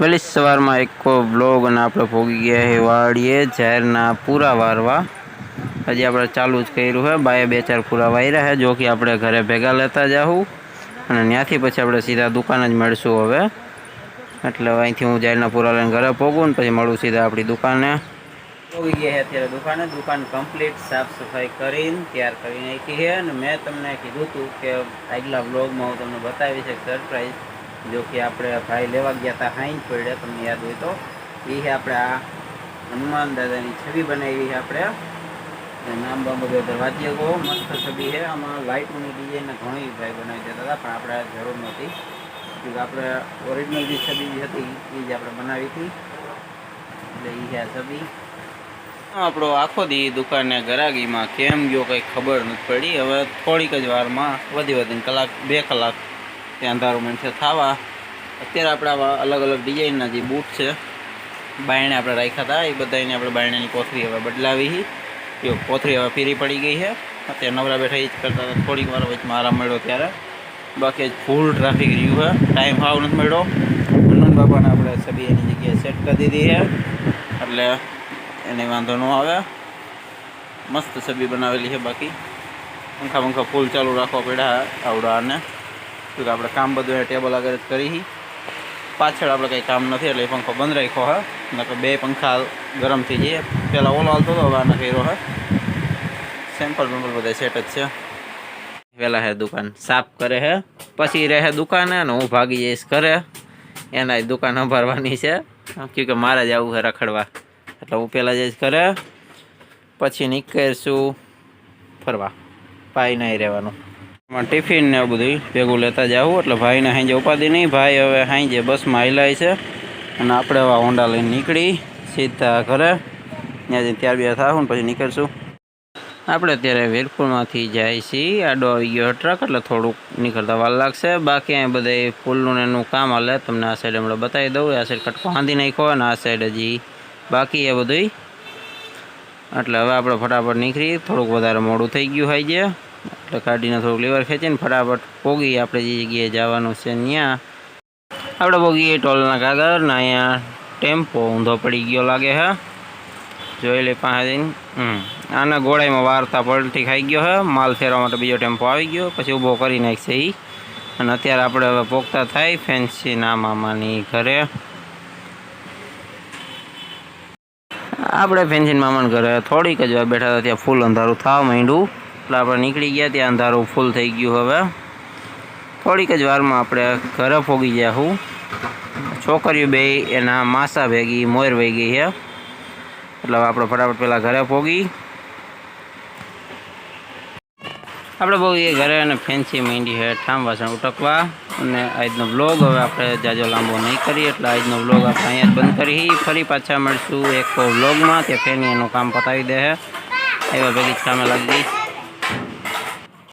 વહેલી સવારમાં એક બ્લોગ અને આપણે ભોગી ગયા છે વાડીએ ઝાડના પૂરા વારવા. હજી આપણે ચાલુ જ કર્યું છે. બાએ 2-4 પૂરા વાર્યા છે, જો કે આપણે ઘરે ભેગા લેતા જાઉં અને ત્યાંથી પછી આપણે સીધા દુકાન જ મળશું હવે. એટલે અહીંથી હું ઝાડના પૂરા લઈને ઘરે પહોંચું ને પછી મળું સીધા આપણી દુકાને. પહોંચી ગયા છે અત્યારે દુકાને. દુકાન કમ્પ્લીટ સાફ સફાઈ કરીને તૈયાર કરી નાખી છે અને મેં તમને કીધું હતું કે આગલા બ્લોગમાં હું તમને બતાવીશ એક સરપ્રાઈઝ. જો કે આપણે ભાઈ લેવા ગયા હતા હાઈન પડે, તમને યાદ હોય તો. એ છે આપણે આ હનુમાન દાદાની છબી બનાવી છે આપણે. નામ બામ બધું દરવાજે ગો મસ્ત છબી છે. આમાં લાઇટની ડિઝાઇન ઘણી ભાઈ બનાવી દેતા હતા, પણ આપણે જરૂર નહોતી. કે આપણે ઓરિજિનલ જે છબી હતી એ જ આપણે બનાવી હતી. એટલે એ છે છબી. આપણો આખો દી દુકાને ગરાગીમાં કેમ ગયો કંઈ ખબર નથી પડી. હવે થોડીક જ વારમાં વધીને કલાક 2 કલાક ત્યાં અંધારું મીઠે થવા. અત્યારે આપણે આવા અલગ અલગ ડિઝાઇનના જે બૂટ છે બાયણે આપણે રાખ્યા હતા, એ બધાને આપણે બાયણાની કોથળી હવે બદલાવી. એ કોથળી હવે પીરી પડી ગઈ છે. અત્યારે નવરા બેઠા એ જ કરતા હતા. થોડીક વાર વચમાં આરામ મળ્યો ત્યારે. બાકી ફૂલ ટ્રાફિક રહ્યું છે, ટાઈમ હાવ નથી મળ્યો. હનુમાન બાપાને આપણે છબી એની જગ્યાએ સેટ કરી દીધી છે, એટલે એને વાંધો ન આવે. મસ્ત છબી બનાવેલી છે. બાકી પંખા ફૂલ ચાલુ રાખવા પડ્યા આવડાને, કે આપણે કામ બધું ટેબલ આગળ જ કરી. પાછળ આપણે કંઈ કામ નથી એટલે એ પંખો બંધ રાખ્યો હોય. નકર 2 પંખા ગરમ થઈ જાય. પહેલાં ઓલો હાલતો હતો, હવે આને કર્યો હોય. સેમ્પલ બધા સેટ જ છે. વહેલા હે દુકાન સાફ કરે છે, પછી રહે દુકાને ને હું ભાગી જઈશ ઘરે. એના દુકાન સંભાળવાની છે, કે મારે જ આવું છે રખડવા. એટલે હું પહેલાં જઈશ ઘરે, પછી નીકળીશું ફરવા. ભાઈ નહીં રહેવાનું. એમાં ટિફિન ને એવું બધું ભેગું લેતા જાવું, એટલે ભાઈને હાંજે ઉપાધિ નહીં. ભાઈ હવે હાંજે બસમાં હિલાય છે અને આપણે હવે હોન્ડા લઈને નીકળી સીધા ઘરે. ત્યાં જઈને 2 થાશું ને પછી નીકળશું. આપણે અત્યારે વીરપુરમાંથી જાય છીએ. આડો આવી ગયો ટ્રક, એટલે થોડુંક નીકળતા વાર લાગશે. બાકી અહીં બધે ફૂલનું એનું કામ હાલે. તમને આ સાઈડ હમણાં બતાવી દઉં. આ સાઈડ કટકો બાંધી નાખ્યો અને આ સાઈડ હજી બાકી એ બધું. એટલે હવે આપણે ફટાફટ નીકળી. થોડુંક વધારે મોડું થઈ ગયું હોય છે, એટલે ગાડીને થોડુંક લીવર ખેંચીને ફટાફટ પોગી આપણે જે જગ્યાએ જવાનું છે ત્યાં. આપણે પોગીએ ટોલના કાગળ ને અહીંયા ટેમ્પો ઊંધો પડી ગયો લાગે છે. જોઈ લે પાસે આના ગોળાઈમાં વારતા પલટી ખાઈ ગયો છે. માલ ફેરવા માટે બીજો ટેમ્પો આવી ગયો, પછી ઊભો કરી નાખશે એ. અને અત્યારે આપણે હવે પોગતા થાય ફેન્સીના મામાની ઘરે. આપણે ફેન્સીન મામાના ઘરે થોડીક જ વાર બેઠા હતા, ત્યાં ફૂલ અંધારું થવા માંડ્યું. એટલે આપણે નીકળી ગયા. ત્યાં અંધારું ફૂલ થઈ ગયું. હવે થોડીક જ વારમાં આપણે ઘરે પોગી જાશું. છોકરીઓ બે એના માસા ભેગી મોર વહી ગઈ છે, એટલે હવે આપણે ફટાફટ પહેલાં ઘરે પોગી. આપણે પોગીએ ઘરે અને ફેન્સી માંડી છે ઠામ વાસણ ઉટકવા. અને આજનો બ્લોગ હવે આપણે જાજો લાંબો નહીં કરીએ, એટલે આજનો બ્લોગ આપણે અહીંયા જ બંધ કરી. ફરી પાછા મળશું એક બ્લોગમાં. ત્યાં ફેની એનું કામ પતાવી દે છે. એવા ભેગી જ કામે લાગી ગઈ.